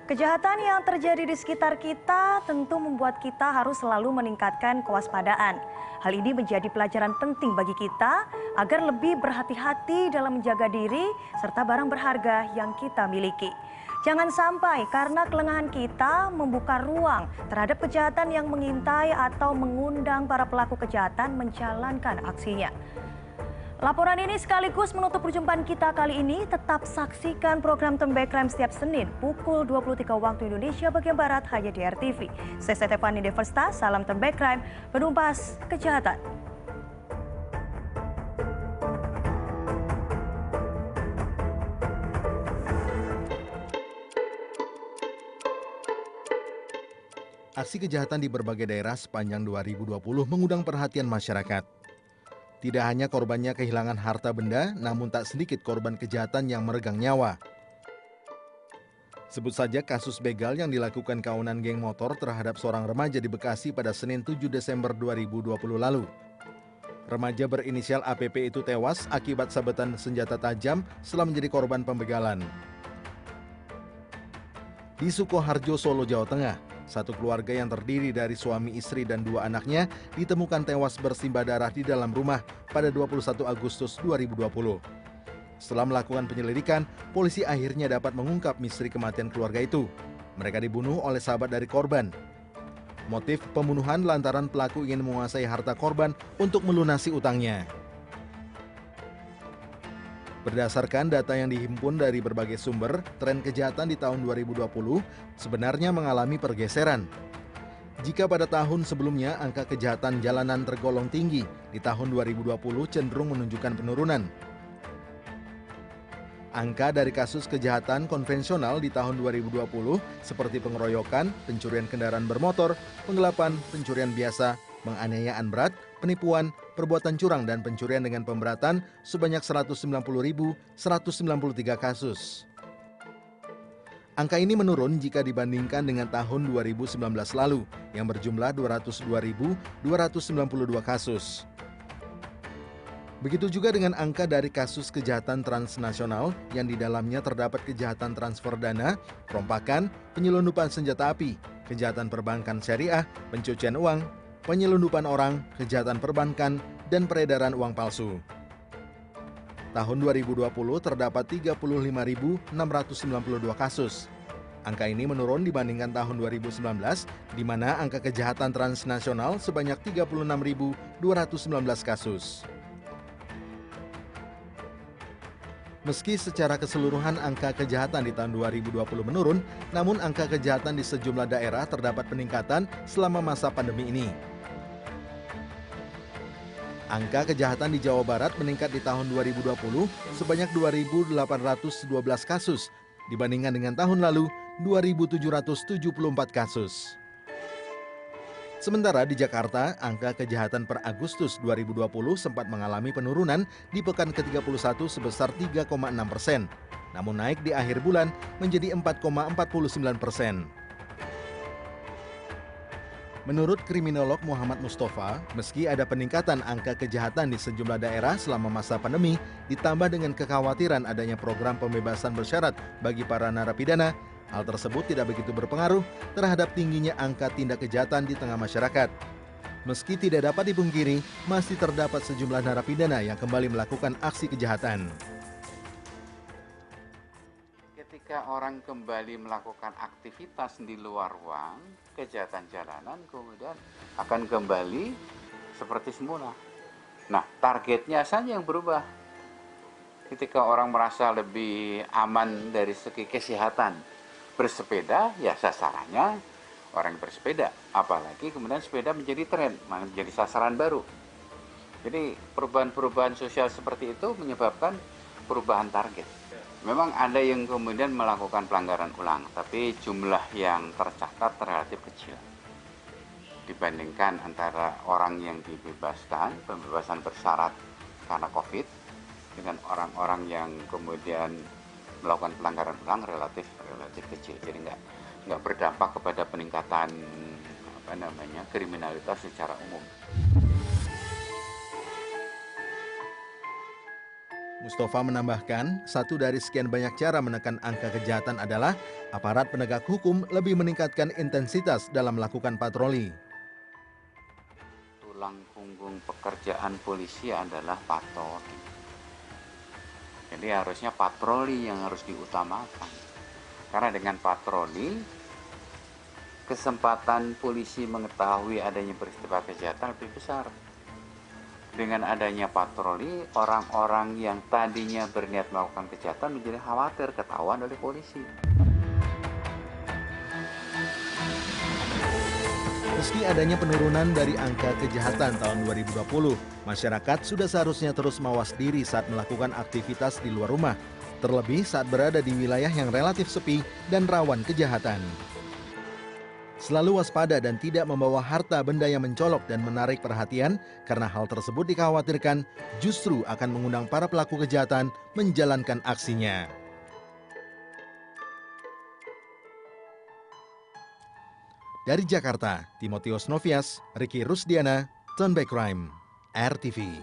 Kejahatan yang terjadi di sekitar kita tentu membuat kita harus selalu meningkatkan kewaspadaan. Hal ini menjadi pelajaran penting bagi kita agar lebih berhati-hati dalam menjaga diri serta barang berharga yang kita miliki. Jangan sampai karena kelengahan kita membuka ruang terhadap kejahatan yang mengintai atau mengundang para pelaku kejahatan menjalankan aksinya. Laporan ini sekaligus menutup perjumpaan kita kali ini. Tetap saksikan program Tembak Crime setiap Senin pukul 23 waktu Indonesia bagian Barat hanya di RTV. Saya Stefani Devesta, salam Tembak Crime, penumpas kejahatan. Aksi kejahatan di berbagai daerah sepanjang 2020 mengundang perhatian masyarakat. Tidak hanya korbannya kehilangan harta benda, namun tak sedikit korban kejahatan yang meregang nyawa. Sebut saja kasus begal yang dilakukan kawanan geng motor terhadap seorang remaja di Bekasi pada Senin 7 Desember 2020 lalu. Remaja berinisial APP itu tewas akibat sabetan senjata tajam setelah menjadi korban pembegalan. Di Sukoharjo, Solo, Jawa Tengah, satu keluarga yang terdiri dari suami istri dan dua anaknya ditemukan tewas bersimbah darah di dalam rumah pada 21 Agustus 2020. Setelah melakukan penyelidikan, polisi akhirnya dapat mengungkap misteri kematian keluarga itu. Mereka dibunuh oleh sahabat dari korban. Motif pembunuhan lantaran pelaku ingin menguasai harta korban untuk melunasi utangnya. Berdasarkan data yang dihimpun dari berbagai sumber, tren kejahatan di tahun 2020 sebenarnya mengalami pergeseran. Jika pada tahun sebelumnya angka kejahatan jalanan tergolong tinggi, di tahun 2020 cenderung menunjukkan penurunan. Angka dari kasus kejahatan konvensional di tahun 2020 seperti pengeroyokan, pencurian kendaraan bermotor, penggelapan, pencurian biasa, penganiayaan berat, penipuan, perbuatan curang dan pencurian dengan pemberatan sebanyak 190.193 kasus. Angka ini menurun jika dibandingkan dengan tahun 2019 lalu yang berjumlah 202.292 kasus. Begitu juga dengan angka dari kasus kejahatan transnasional yang di dalamnya terdapat kejahatan transfer dana, perompakan, penyelundupan senjata api, kejahatan perbankan syariah, pencucian uang, penyelundupan orang, kejahatan perbankan, dan peredaran uang palsu. Tahun 2020 terdapat 35.692 kasus. Angka ini menurun dibandingkan tahun 2019, di mana angka kejahatan transnasional sebanyak 36.219 kasus. Meski secara keseluruhan angka kejahatan di tahun 2020 menurun, namun angka kejahatan di sejumlah daerah terdapat peningkatan selama masa pandemi ini. Angka kejahatan di Jawa Barat meningkat di tahun 2020 sebanyak 2.812 kasus, dibandingkan dengan tahun lalu 2.774 kasus. Sementara di Jakarta, angka kejahatan per Agustus 2020 sempat mengalami penurunan di pekan ke-31 sebesar 3,6%, namun naik di akhir bulan menjadi 4,49%. Menurut kriminolog Muhammad Mustafa, meski ada peningkatan angka kejahatan di sejumlah daerah selama masa pandemi, ditambah dengan kekhawatiran adanya program pembebasan bersyarat bagi para narapidana, hal tersebut tidak begitu berpengaruh terhadap tingginya angka tindak kejahatan di tengah masyarakat. Meski tidak dapat dipungkiri, masih terdapat sejumlah narapidana yang kembali melakukan aksi kejahatan. Ketika orang kembali melakukan aktivitas di luar ruang, kejahatan jalanan kemudian akan kembali seperti semula. Nah, targetnya saja yang berubah. Ketika orang merasa lebih aman dari segi kesehatan, bersepeda, ya sasarannya orang bersepeda. Apalagi kemudian sepeda menjadi tren, menjadi sasaran baru. Jadi perubahan-perubahan sosial seperti itu menyebabkan perubahan target. Memang ada yang kemudian melakukan pelanggaran ulang, tapi jumlah yang tercatat relatif kecil. Dibandingkan antara orang yang dibebaskan, pembebasan bersyarat karena COVID, dengan orang-orang yang kemudian melakukan pelanggaran ulang relatif kecil, jadi nggak berdampak kepada peningkatan kriminalitas secara umum. Mustafa menambahkan, satu dari sekian banyak cara menekan angka kejahatan adalah aparat penegak hukum lebih meningkatkan intensitas dalam melakukan patroli. Tulang punggung pekerjaan polisi adalah patroli. Jadi harusnya patroli yang harus diutamakan. Karena dengan patroli, kesempatan polisi mengetahui adanya peristiwa kejahatan lebih besar. Dengan adanya patroli, orang-orang yang tadinya berniat melakukan kejahatan menjadi khawatir ketahuan oleh polisi. Meski adanya penurunan dari angka kejahatan tahun 2020, masyarakat sudah seharusnya terus mawas diri saat melakukan aktivitas di luar rumah, terlebih saat berada di wilayah yang relatif sepi dan rawan kejahatan. Selalu waspada dan tidak membawa harta benda yang mencolok dan menarik perhatian, karena hal tersebut dikhawatirkan justru akan mengundang para pelaku kejahatan menjalankan aksinya. Dari Jakarta, Timotius Novias, Ricky Rusdiana, Turn Back Crime, RTV.